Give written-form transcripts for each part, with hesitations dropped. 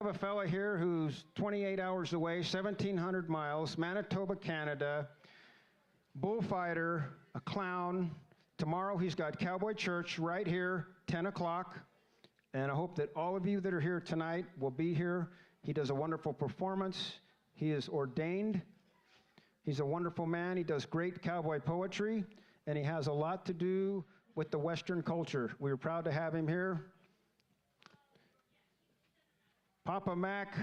I have a fella here who's 28 hours away, 1,700 miles, Manitoba, Canada, bullfighter, a clown. Tomorrow he's got Cowboy Church right here, 10 o'clock. And I hope that all of you that are here tonight will be here. He does a wonderful performance. He is ordained. He's a wonderful man. He does great cowboy poetry, and he has a lot to do with the Western culture. We're proud to have him here. Poppa Mac,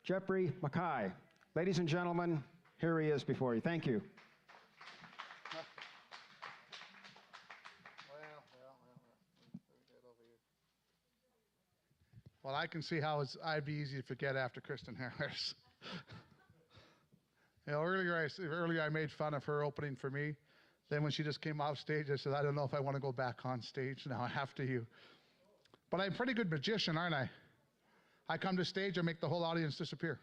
Jeffrey Mackay. Ladies and gentlemen, here he is before you. Thank you. Well, I can see how I'd be easy to forget after Kristen Harris. Earlier I made fun of her opening for me. Then when she just came off stage, I said, I don't know if I want to go back on stage now after you. But I'm a pretty good magician, aren't I? I come to stage, I make the whole audience disappear.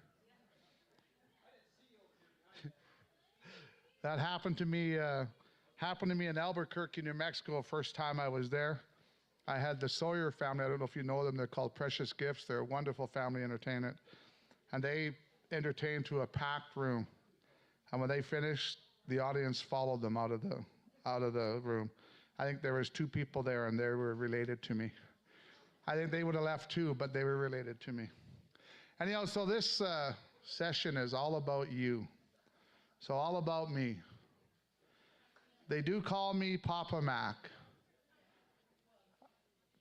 That happened to me in Albuquerque, New Mexico, first time I was there. I had the Sawyer family. I don't know if you know them. They're called Precious Gifts. They're a wonderful family entertainment. And they entertained to a packed room. And when they finished, the audience followed them out of the room. I think there was 2 people there, and they were related to me. I think they would have left too, but they were related to me. Anyhow, so this session is all about you. So all about me. They do call me Poppa Mac.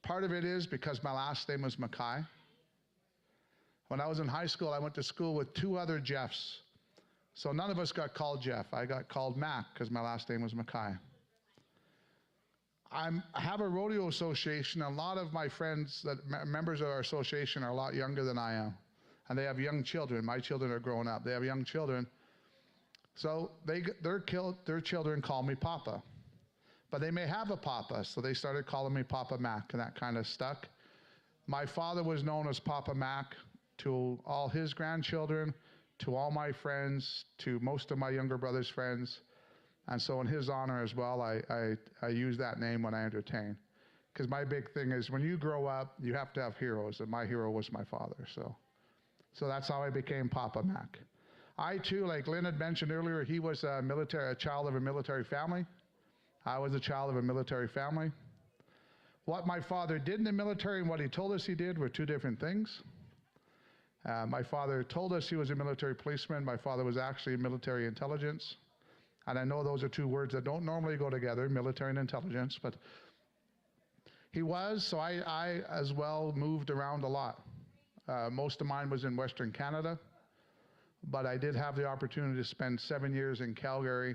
Part of it is because my last name was Mackay. When I was in high school, I went to school with 2 other Jeffs. So none of us got called Jeff. I got called Mac because my last name was Mackay. I have a rodeo association. A lot of my friends, members of our association, are a lot younger than I am. And they have young children. My children are growing up. They have young children. So their children call me Papa. But they may have a Papa, so they started calling me Poppa Mac, and that kind of stuck. My father was known as Poppa Mac to all his grandchildren, to all my friends, to most of my younger brother's friends. And so in his honor as well, I use that name when I entertain. Because my big thing is when you grow up, you have to have heroes, and my hero was my father. So that's how I became Poppa Mac. I too, like Lynn had mentioned earlier, he was a child of a military family. I was a child of a military family. What my father did in the military and what he told us he did were 2 different things. My father told us he was a military policeman. My father was actually military intelligence. And I know those are 2 words that don't normally go together, military and intelligence, but he was, so I as well moved around a lot. Most of mine was in Western Canada, but I did have the opportunity to spend 7 years in Calgary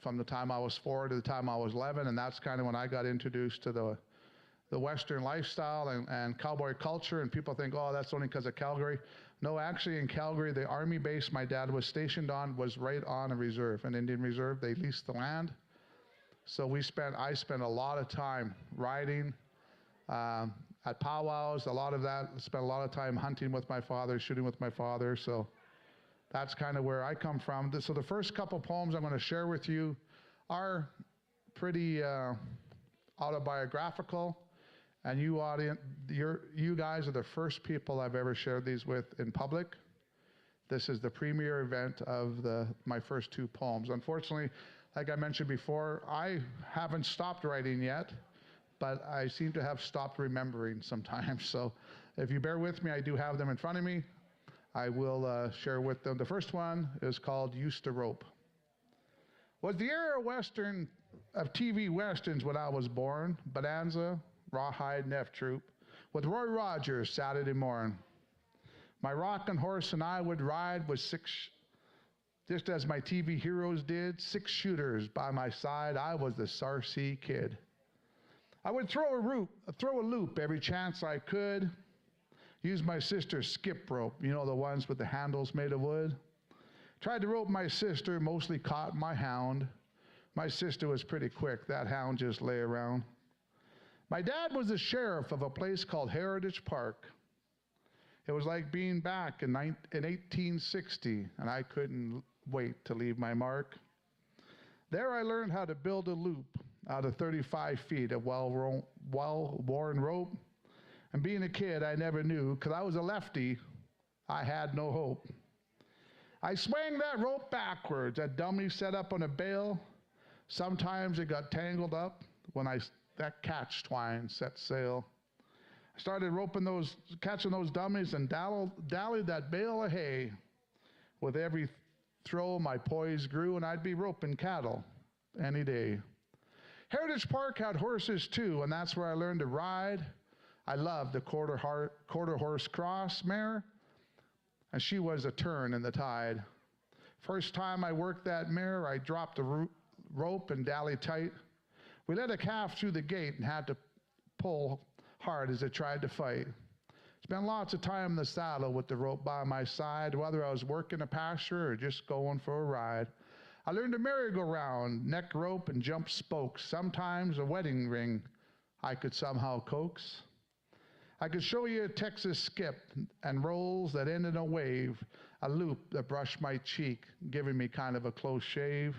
from the time I was 4 to the time I was 11, and that's kind of when I got introduced to the Western lifestyle and cowboy culture, and people think, oh, that's only because of Calgary. No, actually in Calgary, the Army base my dad was stationed on was right on a reserve, an Indian reserve. They leased the land. So I spent a lot of time riding at powwows, a lot of that. Spent a lot of time hunting with my father, shooting with my father. So that's kind of where I come from. So the first couple poems I'm going to share with you are pretty autobiographical. And you audience, you guys are the first people I've ever shared these with in public. This is the premiere event of my first 2 poems. Unfortunately, like I mentioned before, I haven't stopped writing yet, but I seem to have stopped remembering sometimes. So if you bear with me, I do have them in front of me. I will share with them. The first one is called Used to Rope. Was the era of TV Westerns when I was born, Bonanza, Rawhide, and F-Troop, with Roy Rogers Saturday morning. My rocking horse and I would ride with 6, just as my TV heroes did, 6 shooters by my side. I was the Sarcee Kid. I would throw a loop every chance I could. Use my sister's skip rope, you know, the ones with the handles made of wood. Tried to rope my sister, mostly caught my hound. My sister was pretty quick. That hound just lay around. My dad was the sheriff of a place called Heritage Park. It was like being back in 1860, and I couldn't wait to leave my mark. There I learned how to build a loop out of 35 feet of well-worn rope, And being a kid, I never knew, because I was a lefty, I had no hope. I swung that rope backwards, that dummy set up on a bale. Sometimes it got tangled up when that catch twine set sail. I started catching those dummies and dallied that bale of hay. With every throw, my poise grew, and I'd be roping cattle any day. Heritage Park had horses too, and that's where I learned to ride. I loved the quarter horse cross mare, and she was a turn in the tide. First time I worked that mare, I dropped the rope and dallied tight. We let a calf through the gate and had to pull hard as it tried to fight. Spent lots of time in the saddle with the rope by my side, whether I was working a pasture or just going for a ride. I learned a merry-go-round, neck rope and jump spokes. Sometimes a wedding ring I could somehow coax. I could show you a Texas skip and rolls that end in a wave, a loop that brushed my cheek, giving me kind of a close shave.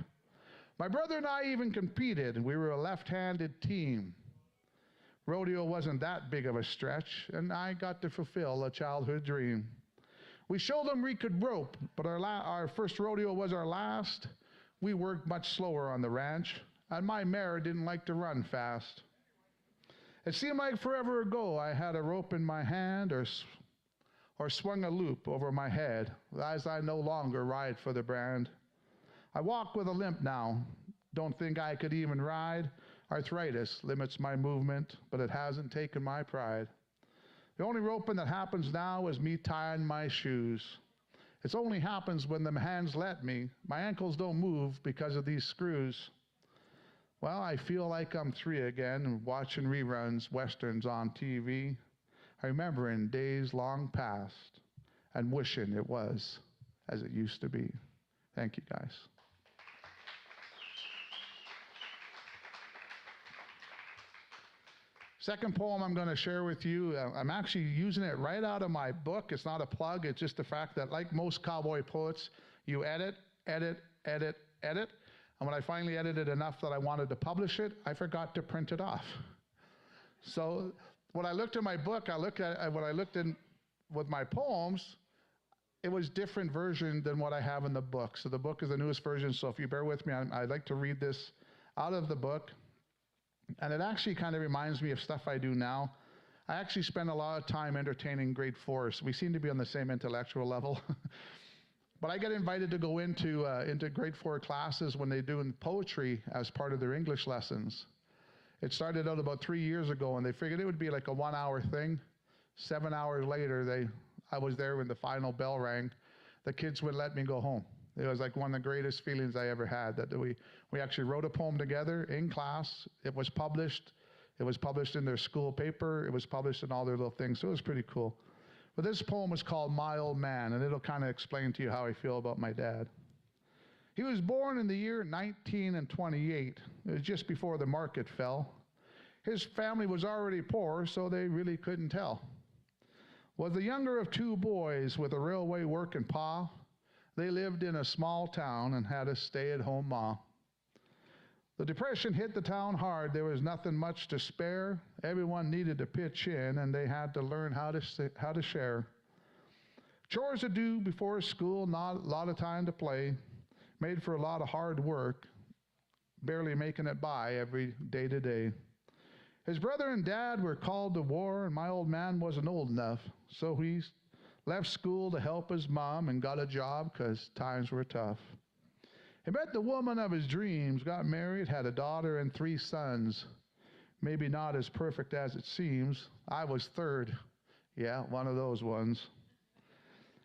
My brother and I even competed, and we were a left-handed team. Rodeo wasn't that big of a stretch, and I got to fulfill a childhood dream. We showed them we could rope, but our first rodeo was our last. We worked much slower on the ranch, and my mare didn't like to run fast. It seemed like forever ago I had a rope in my hand or swung a loop over my head, as I no longer ride for the brand. I walk with a limp now, don't think I could even ride. Arthritis limits my movement, but it hasn't taken my pride. The only roping that happens now is me tying my shoes. It only happens when the hands let me. My ankles don't move because of these screws. Well, I feel like I'm 3 again, watching reruns, westerns on TV, remembering days long past and wishing it was as it used to be. Thank you, guys. Second poem I'm going to share with you, I'm actually using it right out of my book. It's not a plug. It's just the fact that, like most cowboy poets, you edit. And when I finally edited enough that I wanted to publish it, I forgot to print it off. So when I looked at my book, when I looked in with my poems, it was different version than what I have in the book. So the book is the newest version. So if you bear with me, I'd like to read this out of the book. And it actually kind of reminds me of stuff I do now. I actually spend a lot of time entertaining grade 4s. We seem to be on the same intellectual level. But I get invited to go into grade 4 classes when they do poetry as part of their English lessons. It started out about 3 years ago, and they figured it would be like a 1-hour thing. 7 hours later, I was there when the final bell rang. The kids would let me go home. It was like one of the greatest feelings I ever had, that we actually wrote a poem together in class. It was published. It was published in their school paper. It was published in all their little things. So it was pretty cool. But this poem is called My Old Man, and it'll kind of explain to you how I feel about my dad. He was born in the year 1928. It was just before the market fell. His family was already poor, so they really couldn't tell. Was the younger of 2 boys with a railway working pa. They lived in a small town and had a stay-at-home ma. The Depression hit the town hard. There was nothing much to spare. Everyone needed to pitch in, and they had to learn how to share. Chores to do before school, not a lot of time to play. Made for a lot of hard work, barely making it by every day to day. His brother and dad were called to war, and my old man wasn't old enough, so he left school to help his mom and got a job because times were tough. He met the woman of his dreams, got married, had a daughter and 3 sons. Maybe not as perfect as it seems. I was 3rd. Yeah, one of those ones.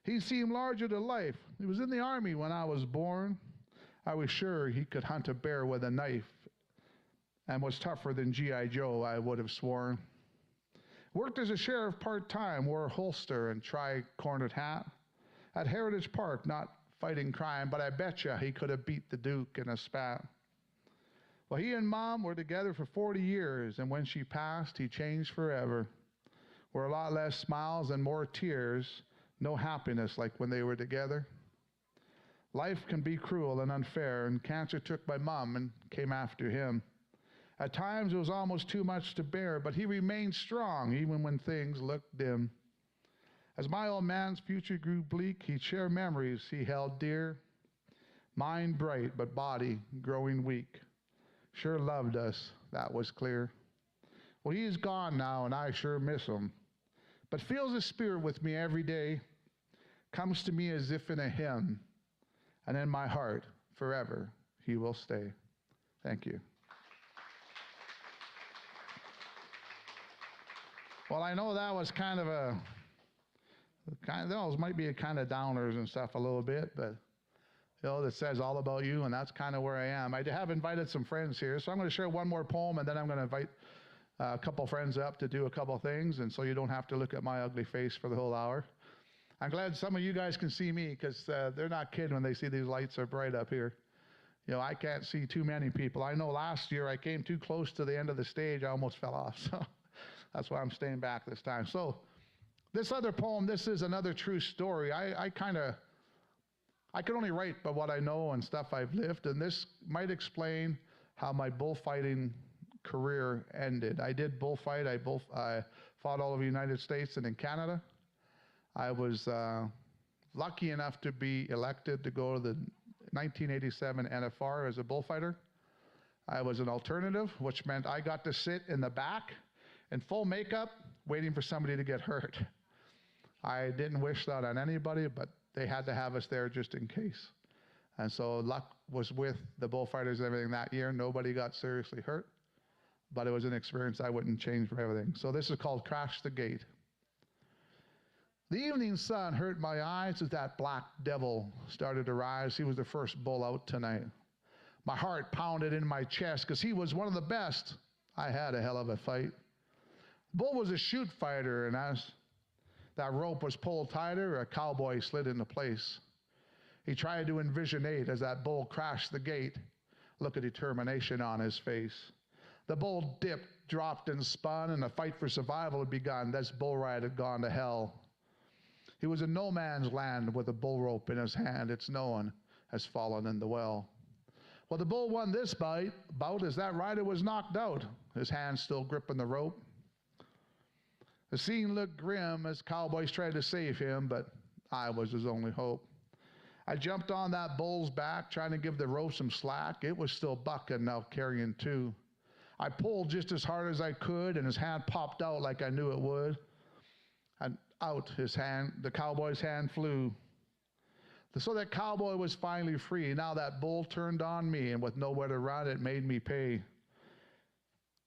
He seemed larger than life. He was in the army when I was born. I was sure he could hunt a bear with a knife and was tougher than G.I. Joe, I would have sworn. Worked as a sheriff part-time, wore a holster and tri-cornered hat. At Heritage Park, not fighting crime, but I betcha he could have beat the Duke in a spat. Well, he and Mom were together for 40 years, and when she passed, he changed forever. Were a lot less smiles and more tears, no happiness like when they were together. Life can be cruel and unfair, and cancer took my mom and came after him. At times it was almost too much to bear, but he remained strong even when things looked dim. As my old man's future grew bleak, he'd share memories he held dear. Mind bright, but body growing weak. Sure loved us, that was clear. Well, he is gone now, and I sure miss him. But feels his spirit with me every day. Comes to me as if in a hymn. And in my heart, forever, he will stay. Thank you. Well, I know that was those might be a kind of downers and stuff a little bit, but that says all about you, and that's kind of where I am. I have invited some friends here, so I'm going to share one more poem, and then I'm going to invite a couple friends up to do a couple things, and so you don't have to look at my ugly face for the whole hour. I'm glad some of you guys can see me, because they're not kidding when they see these lights are bright up here. I can't see too many people. I know last year I came too close to the end of the stage, I almost fell off, so that's why I'm staying back this time. So this other poem, this is another true story. I can only write but what I know and stuff I've lived, and this might explain how my bullfighting career ended. I did bullfight. I fought all over the United States and in Canada. I was lucky enough to be elected to go to the 1987 NFR as a bullfighter. I was an alternative, which meant I got to sit in the back in full makeup waiting for somebody to get hurt. I didn't wish that on anybody, but they had to have us there just in case. And so luck was with the bullfighters and everything that year. Nobody got seriously hurt, but it was an experience I wouldn't change for everything. So this is called Crash the Gate. The evening sun hurt my eyes as that black devil started to rise. He was the first bull out tonight. My heart pounded in my chest because he was one of the best. I had a hell of a fight. Bull was a shoot fighter, and as that rope was pulled tighter, a cowboy slid into place. He tried to envisionate as that bull crashed the gate. Look at determination on his face. The bull dipped, dropped, and spun, and a fight for survival had begun. This bull ride had gone to hell. He was in no man's land with a bull rope in his hand. It's known as fallen in the well. Well, the bull won this bout as that rider was knocked out, his hand still gripping the rope. The scene looked grim as cowboys tried to save him, but I was his only hope. I jumped on that bull's back, trying to give the rope some slack. It was still bucking, now carrying two. I pulled just as hard as I could, and his hand popped out like I knew it would. And out the cowboy's hand flew. So that cowboy was finally free. Now that bull turned on me, and with nowhere to run, it made me pay.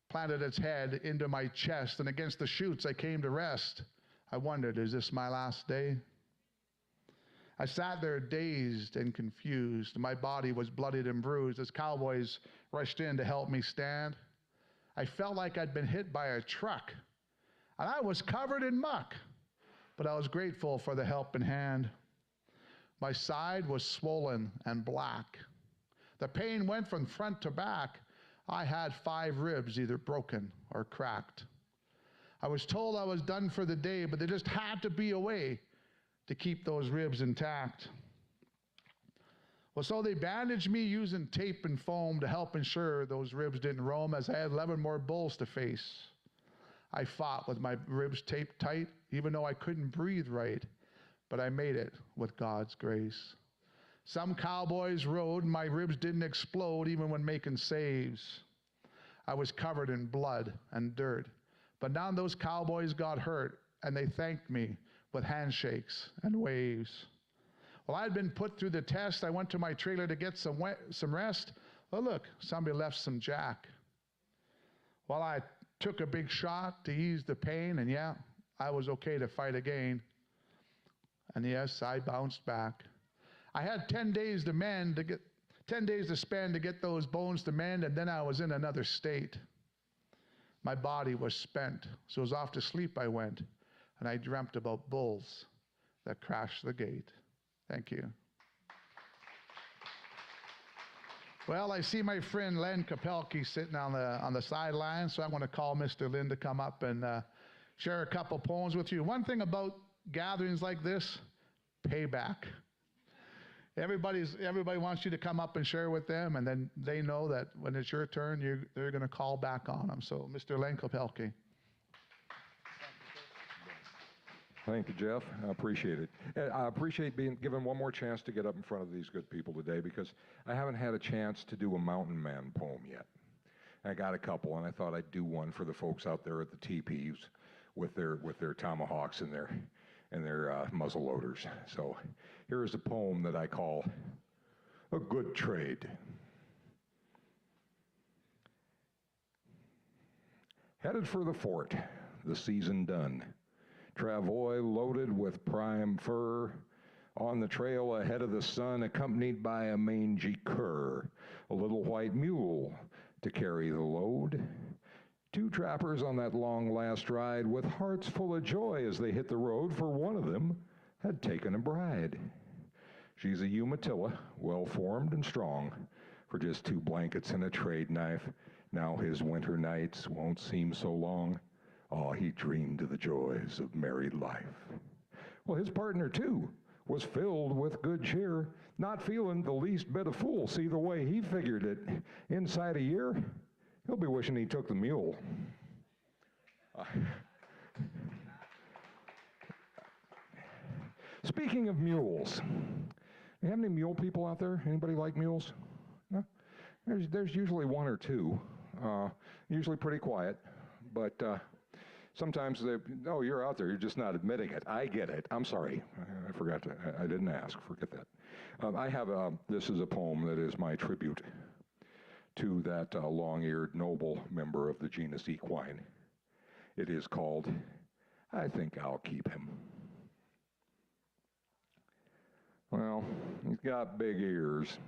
Planted its head into my chest, and against the chutes I came to rest. I wondered, is this my last day? I sat there dazed and confused. My body was bloodied and bruised as cowboys rushed in to help me stand. I felt like I'd been hit by a truck, and I was covered in muck, but I was grateful for the helping hand. My side was swollen and black. The pain went from front to back. I had 5 ribs either broken or cracked. I was told I was done for the day, but there just had to be a way to keep those ribs intact. Well, so they bandaged me using tape and foam to help ensure those ribs didn't roam, as I had 11 more bulls to face. I fought with my ribs taped tight, even though I couldn't breathe right, but I made it with God's grace. Some cowboys rode, and my ribs didn't explode even when making saves. I was covered in blood and dirt, but none of those cowboys got hurt, and they thanked me with handshakes and waves. Well, I'd been put through the test. I went to my trailer to get some rest. Oh, look, somebody left some jack. Well, I took a big shot to ease the pain, and yeah, I was okay to fight again. And yes, I bounced back. I had 10 days to spend to get those bones to mend, and then I was in another state. My body was spent, so it was off to sleep I went, and I dreamt about bulls that crashed the gate. Thank you. Well, I see my friend Len Kapelke sitting on the sideline, so I'm going to call Mr. Lynn to come up and share a couple poems with you. One thing about gatherings like this, payback. Everybody wants you to come up and share with them, and then they know that when it's your turn, they're going to call back on them. So, Mr. Lenkopelke. Thank you, Jeff. I appreciate it. And I appreciate being given one more chance to get up in front of these good people today, because I haven't had a chance to do a Mountain Man poem yet. I got a couple, and I thought I'd do one for the folks out there at the teepees with their tomahawks and their muzzle loaders. So here is a poem that I call A Good Trade. Headed for the fort, the season done. Travois loaded with prime fur, on the trail ahead of the sun, accompanied by a mangy cur, a little white mule to carry the load. Two trappers on that long last ride, with hearts full of joy as they hit the road, for one of them had taken a bride. She's a Umatilla, well-formed and strong, for just 2 blankets and a trade knife. Now his winter nights won't seem so long. Oh, he dreamed of the joys of married life. Well, his partner, too, was filled with good cheer, not feeling the least bit of fool. See, the way he figured it, inside a year, he'll be wishing he took the mule. Speaking of mules, do you have any mule people out there? Anybody like mules? No? There's usually one or two, usually pretty quiet, but sometimes oh, you're out there, you're just not admitting it. I get it. I'm sorry. I forgot to, I didn't ask. Forget that. I have this is a poem that is my tribute to that long-eared noble member of the genus equine. It is called, I Think I'll Keep Him. Well, he's got big ears,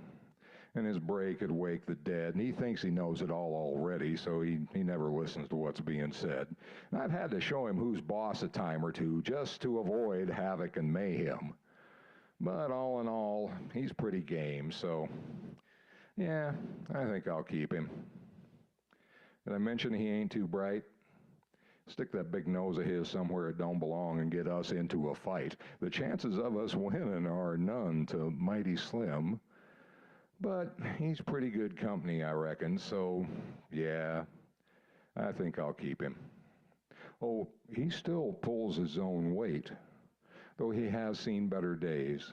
and his bray could wake the dead, and he thinks he knows it all already, so he never listens to what's being said. And I've had to show him who's boss a time or two just to avoid havoc and mayhem. But all in all, he's pretty game, so yeah, I think I'll keep him. Did I mention he ain't too bright? Stick that big nose of his somewhere it don't belong and get us into a fight. The chances of us winning are none to mighty slim. But he's pretty good company, I reckon, so yeah, I think I'll keep him. Oh, he still pulls his own weight, though he has seen better days.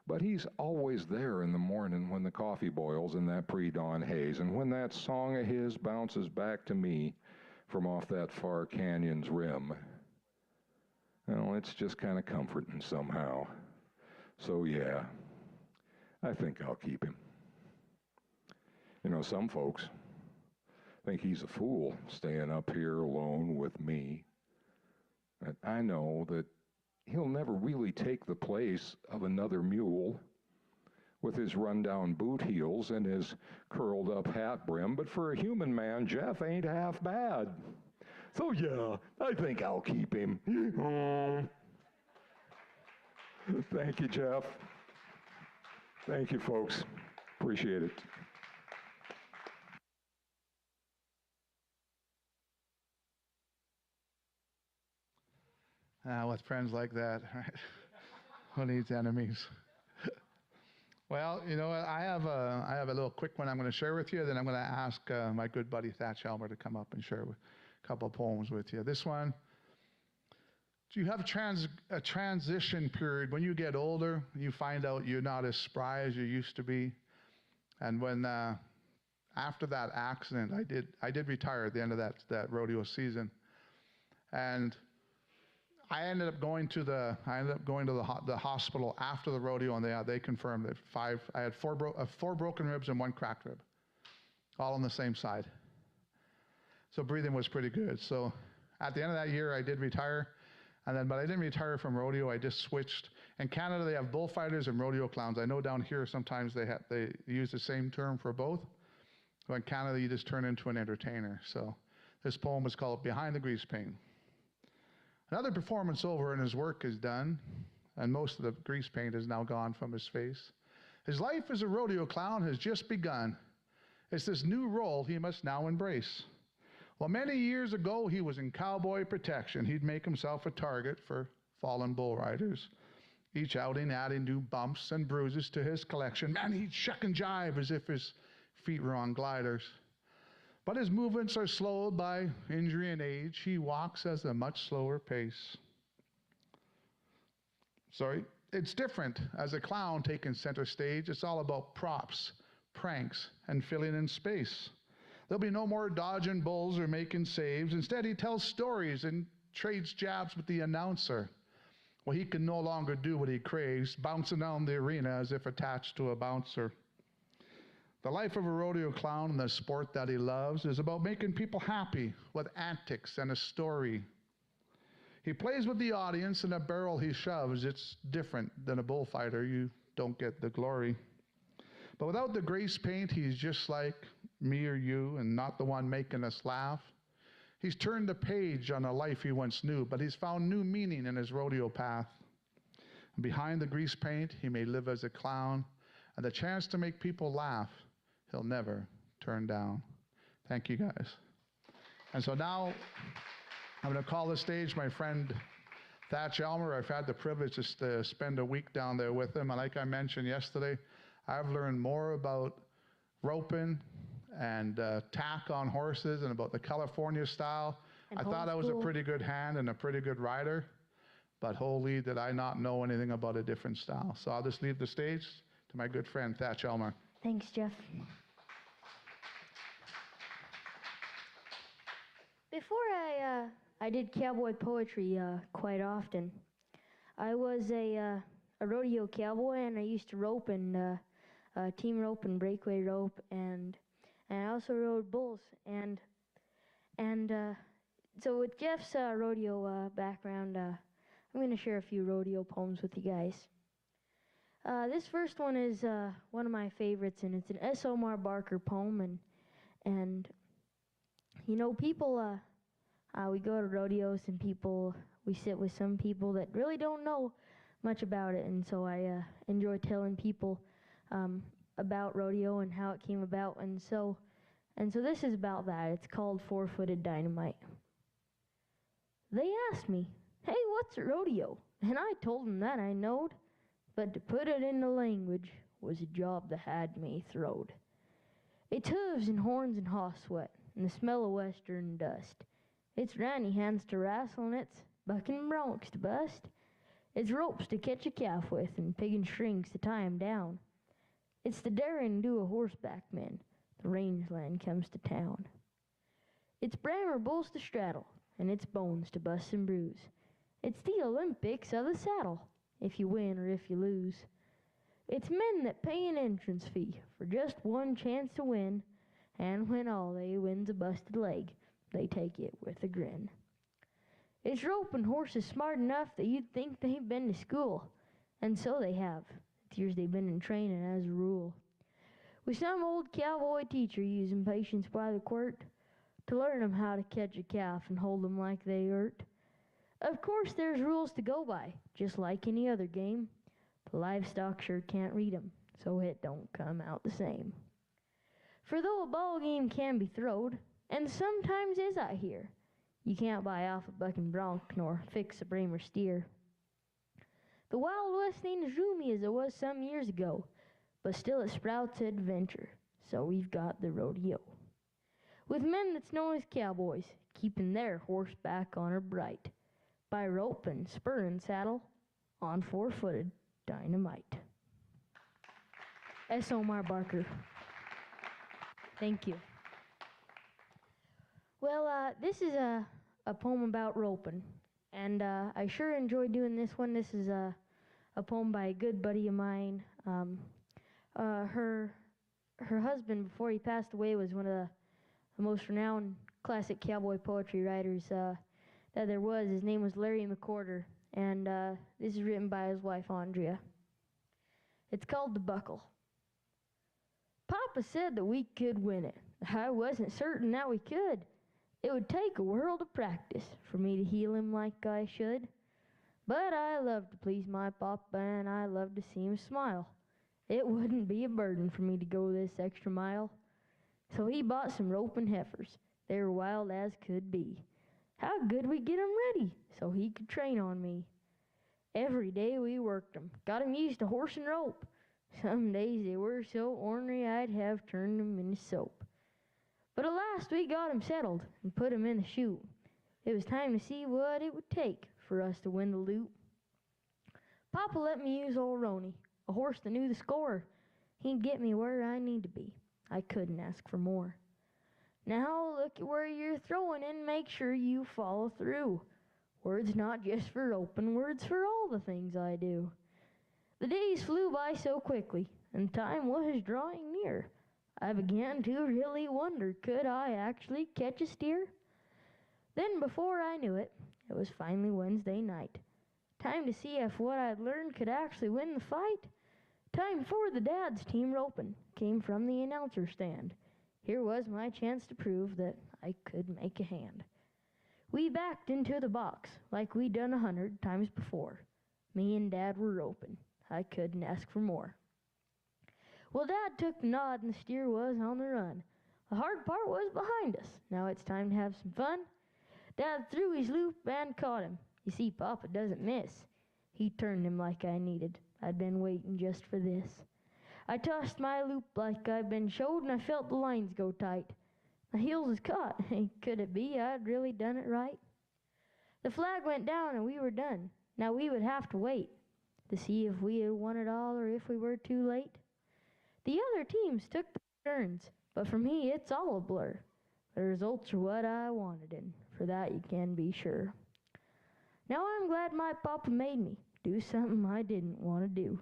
But he's always there in the morning when the coffee boils in that pre-dawn haze, and when that song of his bounces back to me from off that far canyon's rim. Well, it's just kind of comforting somehow. So yeah, I think I'll keep him. You know, some folks think he's a fool staying up here alone with me. But I know that he'll never really take the place of another mule with his rundown boot heels and his curled up hat brim. But for a human man, Jeff ain't half bad. So yeah, I think I'll keep him. Thank you, Jeff. Thank you, folks. Appreciate it. With friends like that, right? Who needs enemies? Well, you know what? I have a little quick one I'm going to share with you. Then I'm going to ask my good buddy Thatch Elmer to come up and share a couple of poems with you. This one, do you have a transition period when you get older? You find out you're not as spry as you used to be, and when after that accident, I did retire at the end of that rodeo season, and I ended up going to the hospital after the rodeo, and they confirmed that I had four broken ribs and 1 cracked rib, all on the same side. So breathing was pretty good. So at the end of that year, I did retire, but I didn't retire from rodeo. I just switched. In Canada, they have bullfighters and rodeo clowns. I know down here sometimes they use the same term for both. But in Canada, you just turn into an entertainer. So this poem is called Behind the Greasepaint. Another performance over and his work is done, and most of the grease paint is now gone from his face. His life as a rodeo clown has just begun. It's this new role he must now embrace. Well, many years ago, he was in cowboy protection. He'd make himself a target for fallen bull riders. each outing adding new bumps and bruises to his collection. Man, he'd shuck and jive as if his feet were on gliders. But his movements are slowed by injury and age. He walks at a much slower pace. It's different as a clown taking center stage. It's all about props, pranks, and filling in space. There'll be no more dodging bulls or making saves. Instead, he tells stories and trades jabs with the announcer. Well, he can no longer do what he craves, bouncing down the arena as if attached to a bouncer. The life of a rodeo clown and the sport that he loves is about making people happy with antics and a story. He plays with the audience, and a barrel he shoves. It's different than a bullfighter. You don't get the glory. But without the Greasepaint, he's just like me or you and not the one making us laugh. He's turned the page on a life he once knew, but he's found new meaning in his rodeo path. And behind the Greasepaint, he may live as a clown, and the chance to make people laugh, he'll never turn down. Thank you, guys. And so now I'm going to call the stage my friend Thatch Elmer. I've had the privilege to spend a week down there with him, and like I mentioned yesterday, I've learned more about roping and tack on horses and about the California style. And I thought I was a pretty good hand and a pretty good rider, but holy did I not know anything about a different style. So I'll just leave the stage to my good friend Thatch Elmer. Thanks, Jeff. Before I did cowboy poetry quite often. I was a rodeo cowboy, and I used to rope and team rope and breakaway rope, and I also rode bulls. And so with Jeff's rodeo background, I'm going to share a few rodeo poems with you guys. This first one is one of my favorites, and it's an S. Omar Barker poem. And you know, people, we go to rodeos, and we sit with some people that really don't know much about it, and so I enjoy telling people about rodeo and how it came about, and so this is about that. It's called Four-Footed Dynamite. They asked me, "Hey, what's a rodeo?" And I told them that I knowed, but to put it into language was a job that had me throwed. It's hooves and horns and hoss sweat and the smell of western dust. It's ranny hands to wrestle, and it's bucking broncs to bust. It's ropes to catch a calf with and pig strings to tie 'em down. It's the daring to do a horseback man. The rangeland comes to town. It's brammer bulls to straddle, and it's bones to bust and bruise. It's the Olympics of the saddle, if you win or if you lose. It's men that pay an entrance fee for just one chance to win, and when all they win's a busted leg, they take it with a grin. It's roping horses smart enough that you'd think they've been to school, and so they have. It's years they've been in training as a rule. With some old cowboy teacher using patience by the quirt to learn 'em how to catch a calf and hold 'em like they hurt. Of course there's rules to go by, just like any other game, but livestock sure can't read 'em, so it don't come out the same. For though a ball game can be throwed, and sometimes is I hear, you can't buy off a bucking bronc nor fix a bramer steer. The Wild West ain't as roomy as it was some years ago, but still it sprouts adventure, so we've got the rodeo. With men that's known as cowboys, keeping their horseback honor bright, by rope and spur and saddle, on four-footed dynamite. S. Omar Barker. Thank you. Well, this is a poem about roping, and I sure enjoy doing this one. This is a poem by a good buddy of mine. Her husband, before he passed away, was one of the most renowned classic cowboy poetry writers that there was. His name was Larry McCorder, and this is written by his wife, Andrea. It's called The Buckle. Poppa said that we could win it. I wasn't certain that we could. It would take a world of practice for me to heal him like I should. But I love to please my papa, and I love to see him smile. It wouldn't be a burden for me to go this extra mile. So he bought some roping heifers. They were wild as could be. How good we get 'em ready so he could train on me. Every day we worked 'em, got 'em used to horse and rope. Some days they were so ornery I'd have turned 'em into soap. But at last we got 'em settled and put 'em in the chute. It was time to see what it would take for us to win the loot. Papa let me use old Rony, a horse that knew the score. He'd get me where I need to be. I couldn't ask for more. Now look at where you're throwing and make sure you follow through. Words not just for roping, words for all the things I do. The days flew by so quickly, and time was drawing near. I began to really wonder, could I actually catch a steer? Then before I knew it, it was finally Wednesday night. Time to see if what I'd learned could actually win the fight. Time for the dad's team roping came from the announcer stand. Here was my chance to prove that I could make a hand. We backed into the box like we'd done 100 times before. Me and Dad were roping. I couldn't ask for more. Well, Dad took the nod and the steer was on the run. The hard part was behind us. Now it's time to have some fun. Dad threw his loop and caught him. You see, Papa doesn't miss. He turned him like I needed. I'd been waiting just for this. I tossed my loop like I'd been showed, and I felt the lines go tight. My heels was caught. Could it be I'd really done it right? The flag went down and we were done. Now we would have to wait to see if we had won it all or if we were too late. The other teams took their turns, but for me it's all a blur. The results are what I wanted, and for that you can be sure. Now I'm glad my papa made me do something I didn't want to do,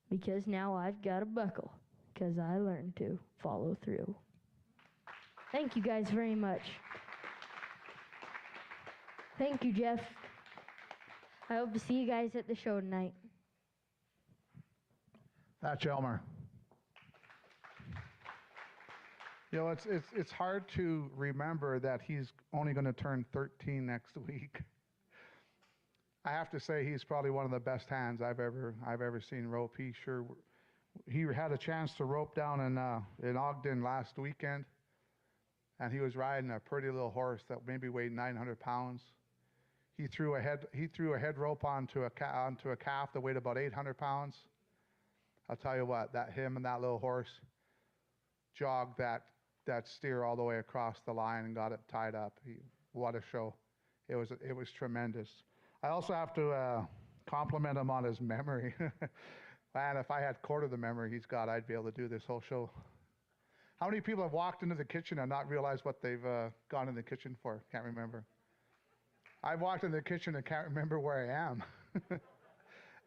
because now I've got a buckle, because I learned to follow through. Thank you guys very much. Thank you, Jeff. I hope to see you guys at the show tonight. That's Elmer. You know, it's hard to remember that he's only going to turn 13 next week. I have to say he's probably one of the best hands I've ever seen rope. He had a chance to rope down in Ogden last weekend, and he was riding a pretty little horse that maybe weighed 900 pounds. He threw a head rope onto a calf that weighed about 800 pounds. I'll tell you what, him and that little horse jogged that steer all the way across the line and got it tied up. What a show! It was tremendous. I also have to compliment him on his memory. Man, if I had quarter the memory he's got, I'd be able to do this whole show. How many people have walked into the kitchen and not realized what they've gone in the kitchen for? Can't remember. I've walked in the kitchen and can't remember where I am.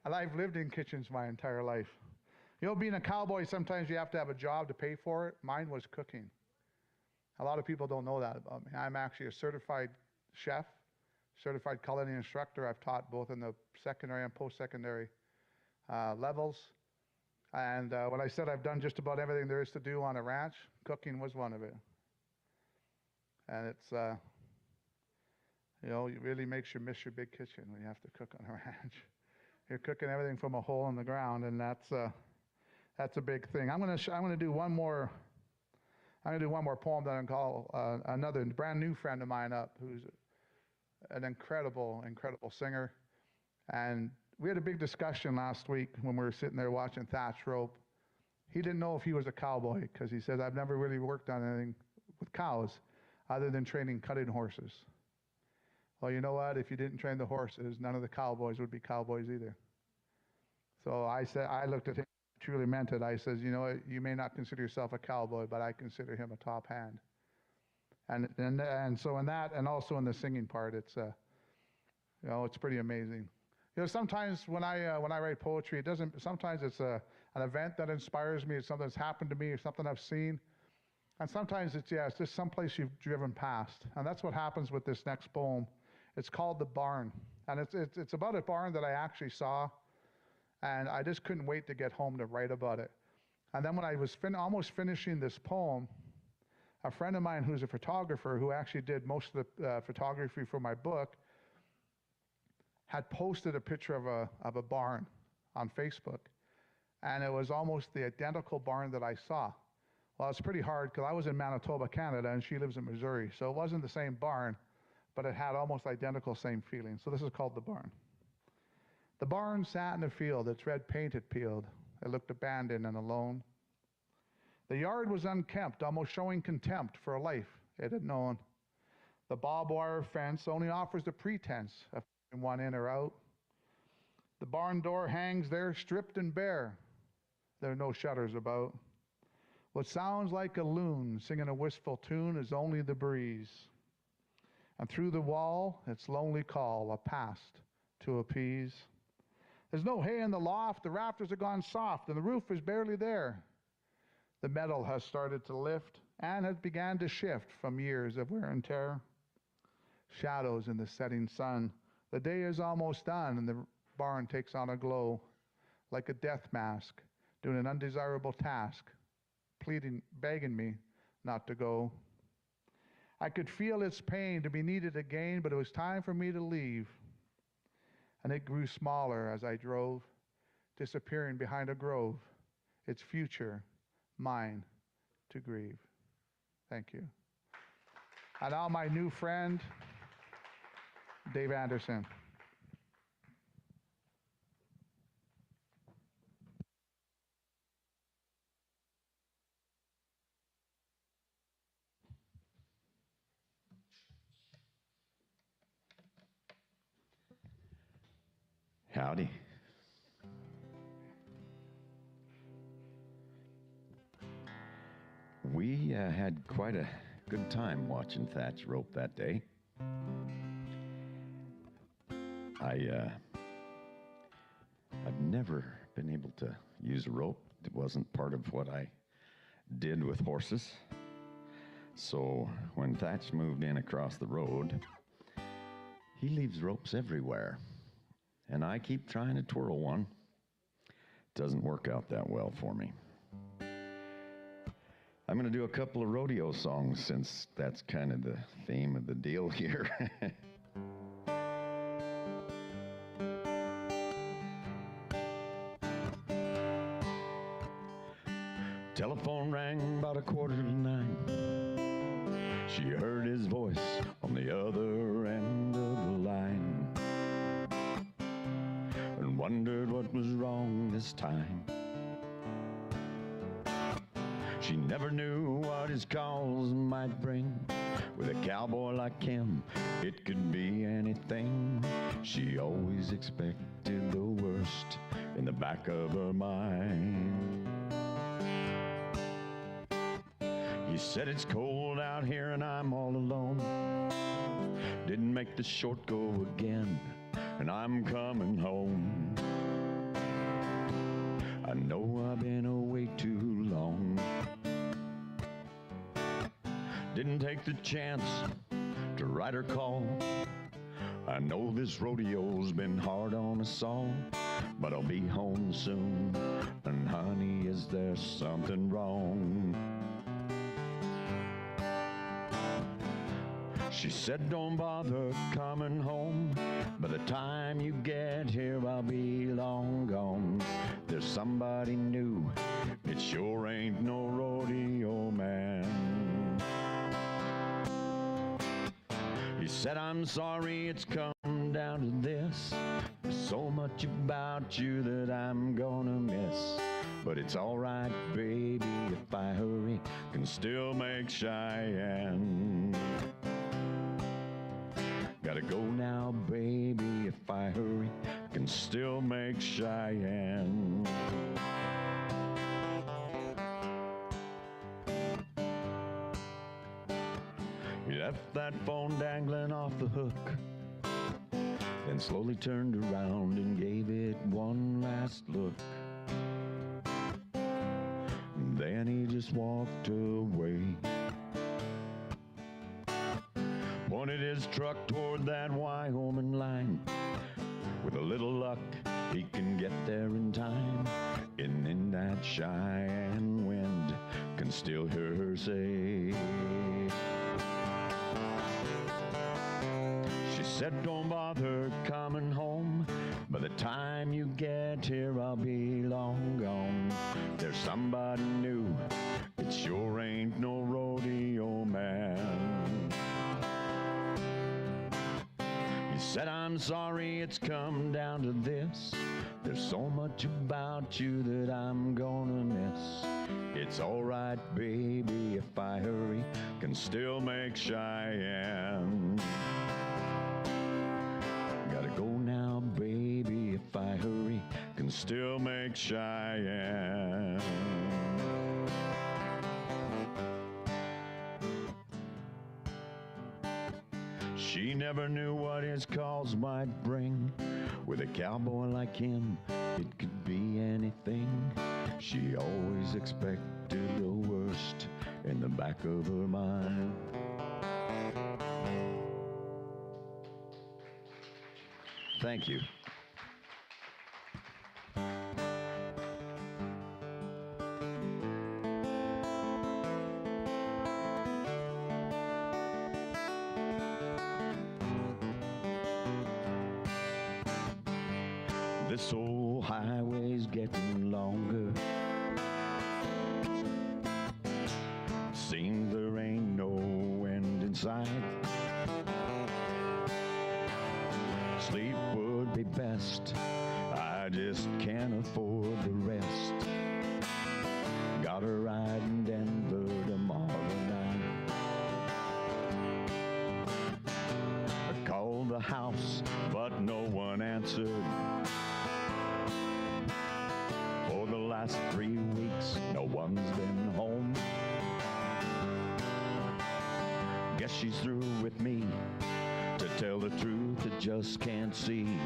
And I've lived in kitchens my entire life. You know, being a cowboy, sometimes you have to have a job to pay for it. Mine was cooking. A lot of people don't know that about me. I'm actually a certified chef, certified culinary instructor. I've taught both in the secondary and post-secondary levels. And when I said I've done just about everything there is to do on a ranch, cooking was one of it. And it's, you know, it really makes you miss your big kitchen when you have to cook on a ranch. You're cooking everything from a hole in the ground, and that's a big thing. I'm gonna do one more. I'm gonna do one more poem that I'm gonna call another brand new friend of mine up, who's an incredible singer. And we had a big discussion last week when we were sitting there watching Thatch rope. He didn't know if he was a cowboy because he says, I've never really worked on anything with cows other than training cutting horses. Well, you know what? If you didn't train the horses, none of the cowboys would be cowboys either. So I looked at him, truly meant it. I says, you know what? You may not consider yourself a cowboy, but I consider him a top hand. And so in that, and also in the singing part, it's you know, it's pretty amazing. You know, sometimes when I write poetry, sometimes it's an event that inspires me. It's something that's happened to me, or something I've seen. And sometimes it's just someplace you've driven past. And that's what happens with this next poem. It's called The Barn. And it's about a barn that I actually saw. And I just couldn't wait to get home to write about it. And then when I was almost finishing this poem, a friend of mine who's a photographer, who actually did most of the photography for my book, had posted a picture of a barn on Facebook. And it was almost the identical barn that I saw. Well, it's pretty hard because I was in Manitoba, Canada, and she lives in Missouri. So it wasn't the same barn, but it had almost identical same feeling. So this is called The Barn. The barn sat in a field, its red paint had peeled. It looked abandoned and alone. The yard was unkempt, almost showing contempt for a life it had known. The barbed wire fence only offers the pretense of one in or out. The barn door hangs there stripped and bare. There are no shutters about. What sounds like a loon singing a wistful tune is only the breeze. And through the wall, its lonely call, a past to appease. There's no hay in the loft, the rafters are gone soft, and the roof is barely there. The metal has started to lift and has began to shift from years of wear and tear. Shadows in the setting sun. The day is almost done, and the barn takes on a glow, like a death mask, doing an undesirable task, pleading, begging me not to go. I could feel its pain to be needed again, but it was time for me to leave. And it grew smaller as I drove, disappearing behind a grove, its future mine to grieve. Thank you. And now my new friend, Dave Anderson. Howdy. We had quite a good time watching Thatch rope that day. I've never been able to use a rope. It wasn't part of what I did with horses. So when Thatch moved in across the road, he leaves ropes everywhere. And I keep trying to twirl one. Doesn't work out that well for me. I'm going to do a couple of rodeo songs since that's kind of the theme of the deal here. Telephone rang about 8:45. She heard his voice on the other end of the line and wondered what was wrong this time. She never knew what his calls might bring. With a cowboy like him, it could be anything. She always expected the worst in the back of her mind. He said it's cold out here and I'm all alone. Didn't make the short go again, and I'm coming home. I know I've been away too long. Didn't take the chance to write her call. I know this rodeo's been hard on us all, but I'll be home soon. And honey, is there something wrong? She said, don't bother coming home. By the time you get here, I'll be long gone. There's somebody new. It sure ain't no rodeo man. He said, I'm sorry it's come down to this. There's so much about you that I'm gonna miss. But it's all right, baby, if I hurry, can still make Cheyenne. Gotta go now, baby, if I hurry, can still make Cheyenne. He left that phone dangling off the hook, then slowly turned around and gave it one last look. And then he just walked away. Pointed his truck toward that Wyoming line. With a little luck, he can get there in time. And in that Cheyenne wind, can still hear her say. She said, don't bother coming home. By the time you get here, I'll be long gone. There's somebody new. It sure ain't no rodeo man. He said, I'm I'm sorry it's come down to this. There's so much about you that I'm gonna miss. It's alright, baby, if I hurry, can still make Cheyenne. Gotta go now, baby, if I hurry, can still make Cheyenne. She never knew what his calls might bring. With a cowboy like him, it could be anything. She always expected the worst in the back of her mind. Thank you. This old highway's getting longer. Seems there ain't no end in sight. Sleep would be best, I just can't afford the rest. Got a ride in Denver tomorrow night. I called the house, but no one answered. For the last 3 weeks, no one's been home. Guess she's through with me. To tell the truth, I just can't see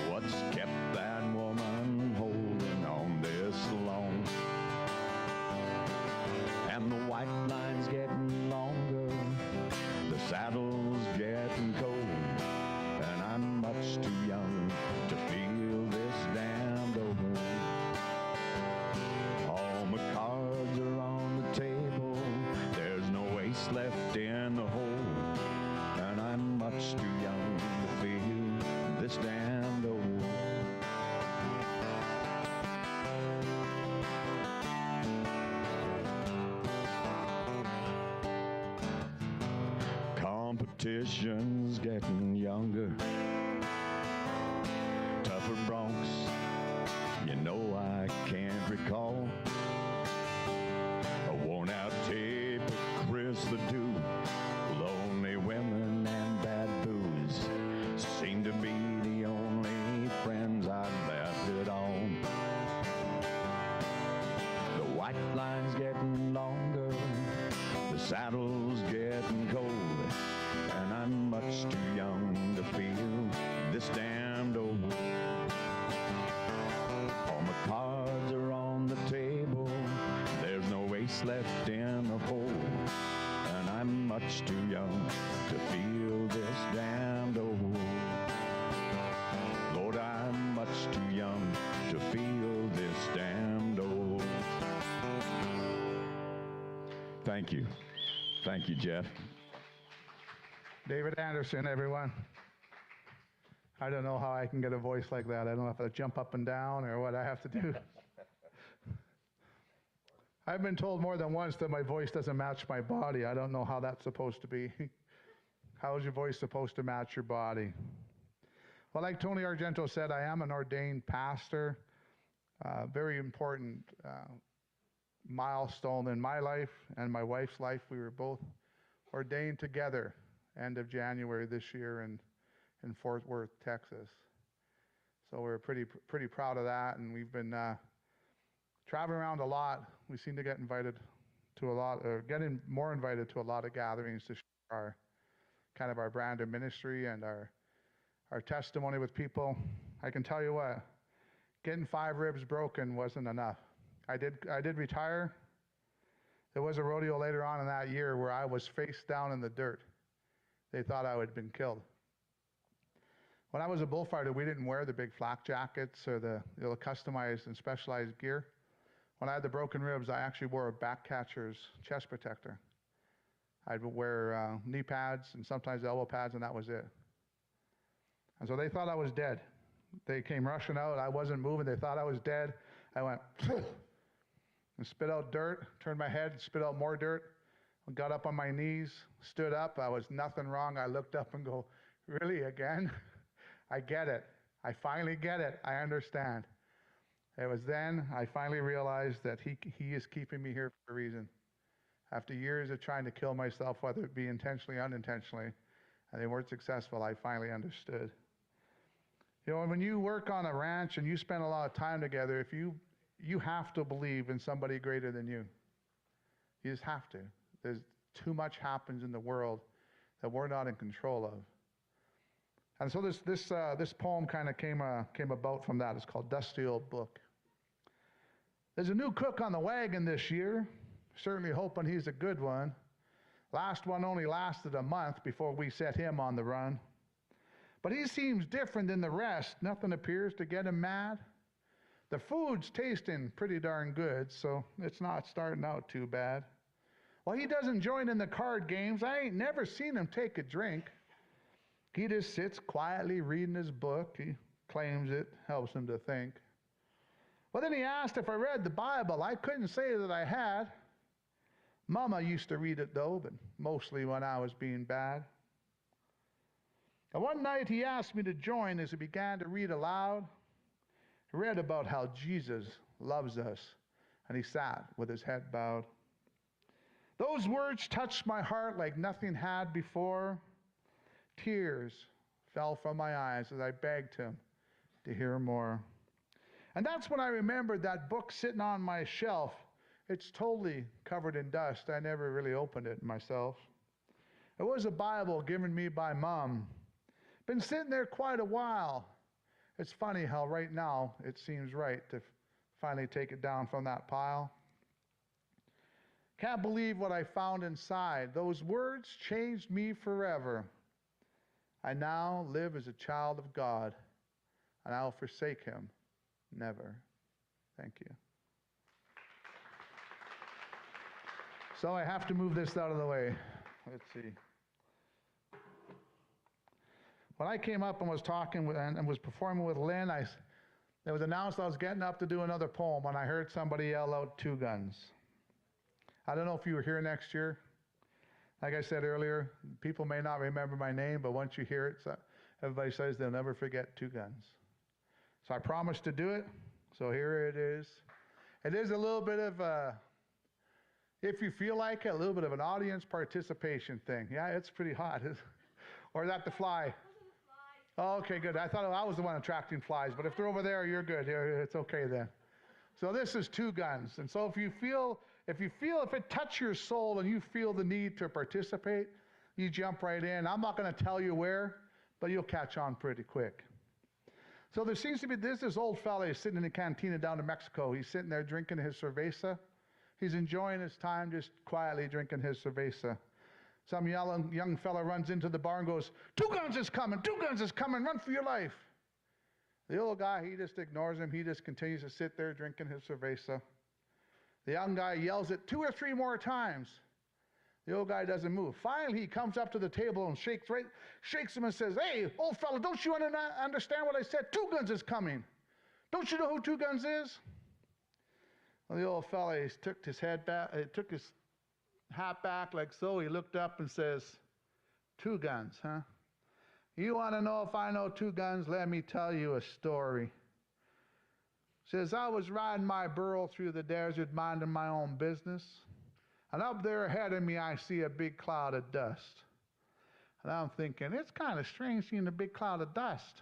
what's kept that woman holding on this long. And the white line's getting longer, the saddle's getting cold, and I'm much too young to feel this damned old. All my cards are on the table, there's no ace left in the hole, and I'm much too young to feel this damned old. Competition's getting younger, tougher broncs, you know I can't recall. A worn out tape of Chris the Dude, lonely women and bad booze seem to be the only friends I've left it on. The white line's getting longer, the saddle's getting cold, and I'm much too young to feel this damned old. All my cards are on the table, there's no ace left in the hole, and I'm much too young to feel this damned old. Lord, I'm much too young to feel this damned old. Thank you. Thank you, Jeff. David Anderson, everyone. I don't know how I can get a voice like that. I don't know if I have to jump up and down or what I have to do. I've been told more than once that my voice doesn't match my body. I don't know how that's supposed to be. How is your voice supposed to match your body? Well, like Tony Argento said, I am an ordained pastor. Very important milestone in my life and my wife's life. We were both ordained together end of January this year in Fort Worth, Texas. So we're pretty proud of that, and we've been traveling around a lot. We seem to get invited to a lot, or getting more invited to a lot of gatherings to share our kind of our brand of ministry and our testimony with people. I can tell you what, getting 5 ribs broken wasn't enough. I did retire. There was a rodeo later on in that year where I was face down in the dirt. They thought I had been killed. When I was a bullfighter, we didn't wear the big flak jackets or the customized and specialized gear. When I had the broken ribs, I actually wore a back catcher's chest protector. I'd wear knee pads and sometimes elbow pads, and that was it. And so they thought I was dead. They came rushing out. I wasn't moving. They thought I was dead. I went and spit out dirt, turned my head, spit out more dirt, got up on my knees, stood up. I was nothing wrong. I looked up and go, really, again? I get it. I finally get it. I understand. It was then I finally realized that he is keeping me here for a reason. After years of trying to kill myself, whether it be intentionally or unintentionally, and they weren't successful, I finally understood. You know, when you work on a ranch and you spend a lot of time together, if you have to believe in somebody greater than you. You just have to. There's too much happens in the world that we're not in control of. And so this poem kind of came about from that. It's called Dusty Old Book. There's a new cook on the wagon this year. Certainly hoping he's a good one. Last one only lasted a month before we set him on the run. But he seems different than the rest. Nothing appears to get him mad. The food's tasting pretty darn good, so it's not starting out too bad. Well, he doesn't join in the card games. I ain't never seen him take a drink. He just sits quietly reading his book. He claims it helps him to think. Well, then he asked if I read the Bible. I couldn't say that I had. Mama used to read it, though, but mostly when I was being bad. And one night he asked me to join as he began to read aloud. He read about how Jesus loves us, and he sat with his head bowed. Those words touched my heart like nothing had before. Tears fell from my eyes as I begged him to hear more. And that's when I remembered that book sitting on my shelf. It's totally covered in dust. I never really opened it myself. It was a Bible given me by Mom. Been sitting there quite a while. It's funny how right now it seems right to finally take it down from that pile. Can't believe what I found inside. Those words changed me forever. I now live as a child of God, and I'll forsake him never. Thank you. So I have to move this out of the way. Let's see. When I came up and was talking with, and was performing with Lynn, it was announced I was getting up to do another poem when I heard somebody yell out, "Two Guns." I don't know if you were here next year. Like I said earlier, people may not remember my name, but once you hear it, everybody says they'll never forget Two Guns. So I promised to do it, so here it is. It is a little bit of a, if you feel like it, a little bit of an audience participation thing. Yeah, it's pretty hot. Or is that the fly? Oh, okay, good. I thought I was the one attracting flies, but if they're over there, you're good. It's okay then. So this is Two Guns. And so if it touches your soul and you feel the need to participate, you jump right in. I'm not going to tell you where, but you'll catch on pretty quick. So there seems to be this old fella is sitting in the cantina down in Mexico. He's sitting there drinking his cerveza. He's enjoying his time just quietly drinking his cerveza. Some young fella runs into the bar and goes, "Two Guns is coming, Two Guns is coming, run for your life." The old guy, he just ignores him. He just continues to sit there drinking his cerveza. The young guy yells it 2 or 3 more times. The old guy doesn't move. Finally, he comes up to the table and shakes him and says, "Hey, old fella, don't you understand what I said? Two Guns is coming. Don't you know who Two Guns is?" Well, the old fella, he took his head back, took his hat back like so. He looked up and says, "Two Guns, huh? You want to know if I know Two Guns? Let me tell you a story." Says, I was riding my burro through the desert, minding my own business. And up there ahead of me, I see a big cloud of dust. And I'm thinking, it's kind of strange seeing a big cloud of dust.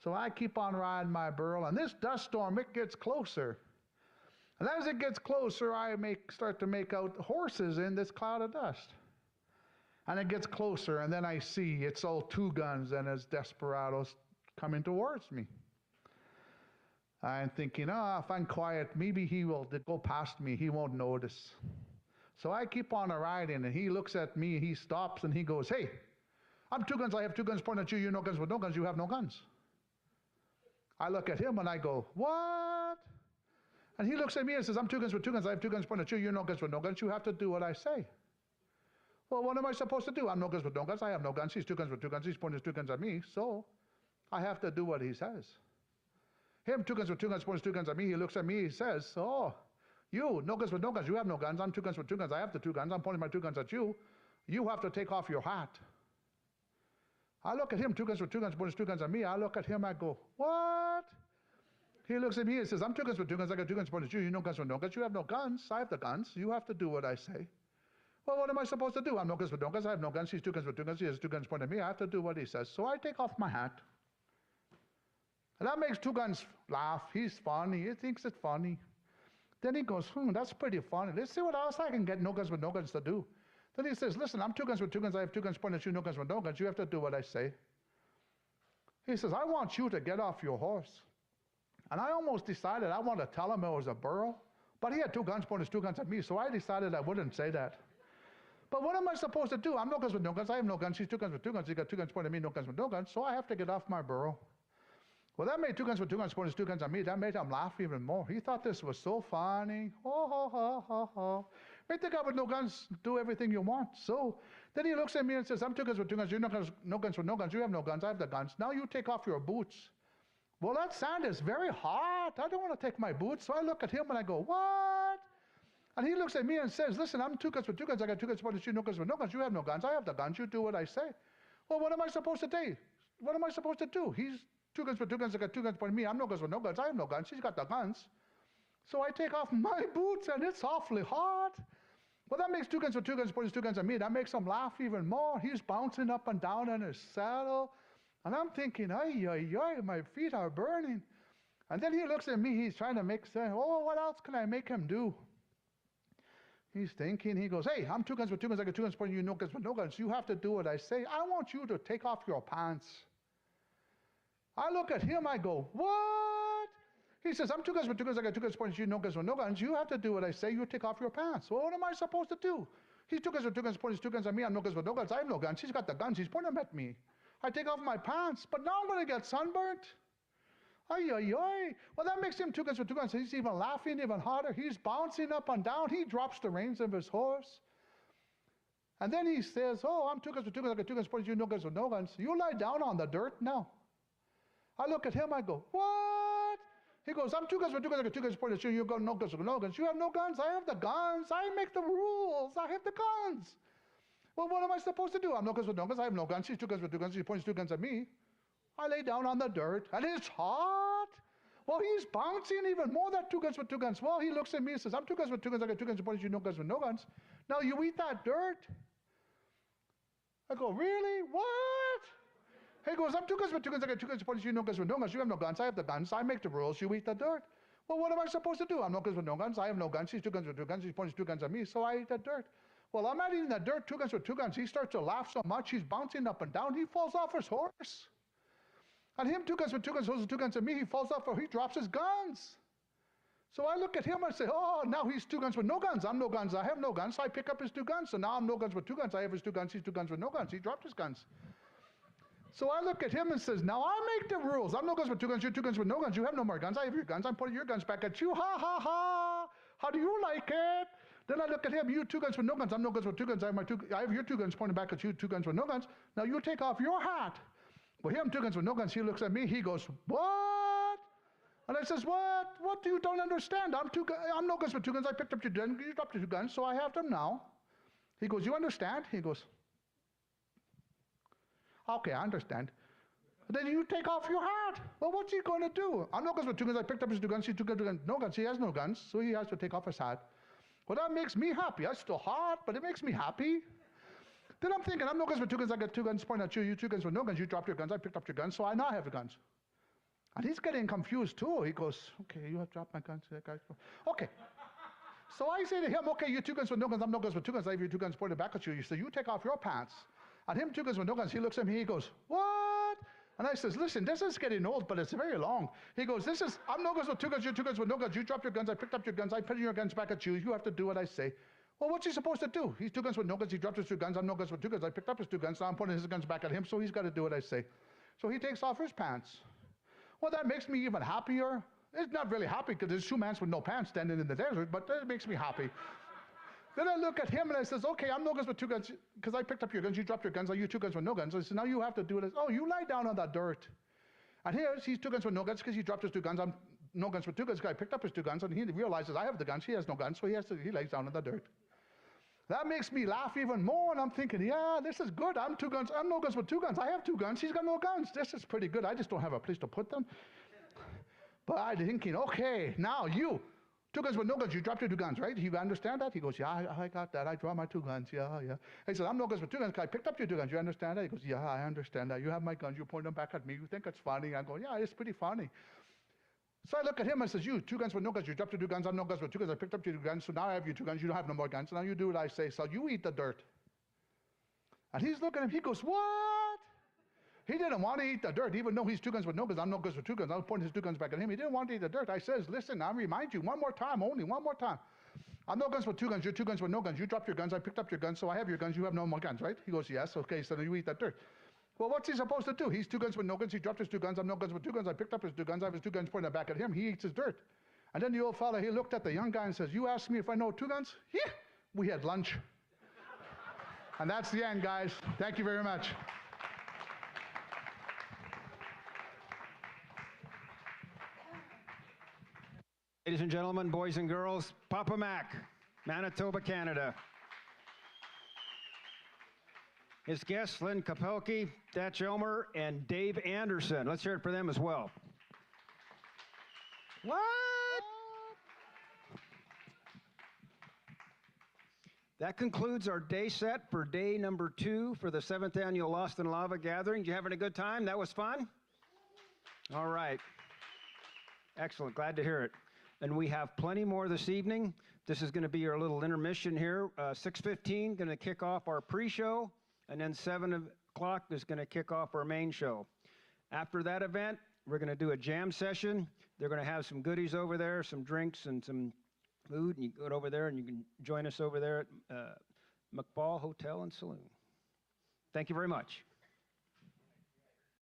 So I keep on riding my burro, and this dust storm, it gets closer. And as it gets closer, I start to make out horses in this cloud of dust. And it gets closer, and then I see it's all Two Guns and his desperados coming towards me. I'm thinking, if I'm quiet, maybe he will go past me. He won't notice. So I keep on riding, and he looks at me, he stops, and he goes, "Hey, I'm Two Guns. I have 2 guns pointed at you. You no guns with no guns. You have no guns." I look at him, and I go, "What?" And he looks at me and says, "I'm 2 guns with 2 guns. I have 2 guns pointed at you. You no guns with no guns. You have to do what I say." Well, what am I supposed to do? I'm no guns with no guns. I have no guns. He's 2 guns with 2 guns. He's pointing his 2 guns at me, so I have to do what he says. Him, 2 guns with 2 guns, points 2 guns at me. He looks at me, he says, "Oh, you, no guns with no guns. You have no guns. I'm 2 guns with 2 guns. I have the 2 guns. I'm pointing my 2 guns at you. You have to take off your hat." I look at him, 2 guns for 2 guns, points 2 guns at me. I look at him, I go, what? He looks at me and says, I'm 2 guns for 2 guns, I got 2 guns pointed at you. You no guns for no guns. You have no guns. I have the guns. You have to do what I say. Well, what am I supposed to do? I'm no guns for no guns. I have no guns. He's 2 guns for 2 guns. He has 2 guns pointed at me. I have to do what he says. So I take off my hat. And that makes 2 guns laugh. He's funny. He thinks it's funny. Then he goes, that's pretty funny. Let's see what else I can get no guns with no guns to do. Then he says, listen, I'm 2 guns with 2 guns. I have 2 guns pointed at you, no guns with no guns. You have to do what I say. He says, I want you to get off your horse. And I almost decided I want to tell him it was a burro. But he had 2 guns pointed 2 guns at me, so I decided I wouldn't say that. But what am I supposed to do? I'm no guns with no guns. I have no guns. He's 2 guns with 2 guns. He got 2 guns pointed at me, no guns with no guns. So I have to get off my burro. Well, that made 2 guns with 2 guns pointed 2 guns at me. That made him laugh even more. He thought this was so funny. Ho, ho, ho, ho, ho. Make the guy with no guns do everything you want. So then he looks at me and says, I'm 2 guns with 2 guns. You're no guns with no guns. You have no guns. I have the guns. Now you take off your boots. Well, that sand is very hot. I don't want to take my boots. So I look at him and I go, what? And he looks at me and says, listen, I'm 2 guns with 2 guns. I got 2 guns pointed at you, no guns with no guns. You have no guns. I have the guns. You do what I say. Well, what am I supposed to do? What am I supposed to do? He's 2 guns with 2 guns. I got 2 guns pointed at me. I'm no guns with no guns. I have no guns. He's got the guns. So I take off my boots and it's awfully hot. Well, that makes 2 guns with 2 guns pointed 2 guns at me. That makes him laugh even more. He's bouncing up and down in his saddle. And I'm thinking, ay, ay, ay, my feet are burning. And then he looks at me. He's trying to make sense. Oh, what else can I make him do? He's thinking. He goes, hey, I'm 2 guns with 2 guns. I got 2 guns pointing at you, no guns with no guns. You have to do what I say. I want you to take off your pants. I look at him. I go, what? He says, I'm 2 guns with 2 guns. I got 2 guns pointing at you, no guns with no guns. You have to do what I say. You take off your pants. Well, what am I supposed to do? He's 2 guns with 2 guns pointing 2 guns at me. I'm no guns with no guns. I have no guns. He's got the guns. He's pointing them at me. I take off my pants, but now I'm going to get sunburnt. Ay, ay, ay. Well, that makes him 2 guns with 2 guns. He's even laughing even harder. He's bouncing up and down. He drops the reins of his horse. And then he says, oh, I'm 2 guns with 2 guns. I got 2 guns pointing at you, no guns with no guns. You lie down on the dirt now. I look at him. I go, what? He goes, I'm 2 guns with 2 guns. I got 2 guns pointed at you. You got no guns with no guns. You have no guns. I have the guns. I make the rules. I have the guns. Well, what am I supposed to do? I'm no guns with no guns. I have no guns. He's 2 guns with 2 guns. He points 2 guns at me. I lay down on the dirt, and it's hot. Well, he's bouncing even more than 2 guns with 2 guns. Well, he looks at me and says, I'm 2 guns with 2 guns. I got 2 guns. He points you, no guns with no guns. Now you eat that dirt. I go, really? What? He goes, I'm 2 guns with 2 guns. I got 2 guns. He points you, no guns with no guns. You have no guns. I have the guns. I make the rules. You eat the dirt. Well, what am I supposed to do? I'm no guns with no guns. I have no guns. He's 2 guns with 2 guns. He points 2 guns at me, so I eat the dirt. Well, I'm not eating the dirt, 2 guns with 2 guns. He starts to laugh so much, he's bouncing up and down. He falls off his horse. And him, 2 guns with 2 guns, those are 2 guns at me. He falls off, or he drops his guns. So I look at him and say, oh, now he's 2 guns with no guns. I'm no guns. I have no guns. So I pick up his 2 guns. So now I'm no guns with 2 guns. I have his 2 guns. He's 2 guns with no guns. He dropped his guns. So I look at him and says, now I make the rules. I'm no guns with 2 guns. You're 2 guns with no guns. You have no more guns. I have your guns. I'm putting your guns back at you. Ha, ha, ha. How do you like it? Then I look at him. You 2 guns with no guns. I'm no guns with 2 guns. I have your 2 guns pointing back at you. 2 guns with no guns. Now you take off your hat. Well, him 2 guns with no guns. He looks at me. He goes, what? And I says, what? What do you don't understand? I'm no guns with 2 guns. I picked up your guns. You dropped your 2 guns, so I have them now. He goes, you understand? He goes, okay, I understand. Then you take off your hat. Well, what's he going to do? I'm no guns with 2 guns. I picked up his 2 guns. He 2 guns, no guns. He has no guns, so he has to take off his hat. Well, that makes me happy. It's still hot, but it makes me happy. Then I'm thinking, I'm no guns with 2 guns. I got 2 guns pointing at you. You 2 guns with no guns. You dropped your guns. I picked up your guns, so I now have the guns. And he's getting confused too. He goes, okay, you have dropped my guns. Okay. So I say to him, okay, you 2 guns with no guns. I'm no guns with 2 guns. I have your 2 guns pointed back at you. You say, you take off your pants. And him 2 guns with no guns. He looks at me. He goes, what? And I says, listen, this is getting old, but it's very long. He goes, I'm no guns with 2 guns. You're 2 guns with no guns. You dropped your guns. I picked up your guns. I put your guns back at you. You have to do what I say. Well, what's he supposed to do? He's 2 guns with no guns. He dropped his 2 guns. I'm no guns with 2 guns. I picked up his 2 guns. Now I'm putting his guns back at him, so he's got to do what I say. So he takes off his pants. Well, that makes me even happier. It's not really happy because there's 2 men with no pants standing in the desert, but it makes me happy. Then I look at him and I says, okay, I'm no guns with 2 guns because I picked up your guns. You dropped your guns. Are you 2 guns with no guns? I said, now you have to do it. Oh, you lie down on that dirt. And he's 2 guns with no guns because he dropped his 2 guns. I'm no guns with 2 guns because I picked up his 2 guns, and he realizes I have the guns. He has no guns, so he lays down in the dirt. That makes me laugh even more, and I'm thinking, yeah, this is good. I'm two guns. I'm no guns with two guns. I have two guns. He's got no guns. This is pretty good. I just don't have a place to put them. But I'm thinking, okay, now you, two guns with no guns. You dropped your two guns, right? You understand that? He goes, yeah, I got that. I draw my two guns. Yeah. He said, I'm no guns with two guns. I picked up your two guns. You understand that? He goes, yeah, I understand that. You have my guns. You point them back at me. You think it's funny. I go, yeah, it's pretty funny. So I look at him and says, you, two guns with no guns. You dropped your two guns. I'm no guns with two guns. I picked up your two guns. So now I have your two guns. You don't have no more guns. So now you do what I say. So you eat the dirt. And he's looking at him. He goes, what? He didn't want to eat the dirt, even though he's two guns with no guns. I'm no guns with two guns. I was pointing his two guns back at him. He didn't want to eat the dirt. I says, listen, I remind you one more time, only one more time. I'm no guns with two guns. You're two guns with no guns. You dropped your guns. I picked up your guns. So I have your guns. You have no more guns, right? He goes, yes. Okay, so then you eat that dirt. Well, what's he supposed to do? He's two guns with no guns. He dropped his two guns. I'm no guns with two guns. I picked up his two guns. I have his two guns pointed back at him. He eats his dirt. And then the old fella, he looked at the young guy and says, you asked me if I know two guns? Yeah, we had lunch. And that's the end, guys. Thank you very much. Ladies and gentlemen, boys and girls, Poppa Mac, Manitoba, Canada. His guests, Lynn Kapelke, Thatch Elmer, and Dave Anderson. Let's hear it for them as well. What? That concludes our day set for day number 2 for the 7th annual Lost in Lava Gathering. You having a good time? That was fun? All right. Excellent. Glad to hear it. And we have plenty more this evening. This is going to be our little intermission here. 6:15, going to kick off our pre-show, and then 7 o'clock is going to kick off our main show. After that event, we're going to do a jam session. They're going to have some goodies over there, some drinks and some food, and you go over there and you can join us over there at McFall Hotel and Saloon. Thank you very much.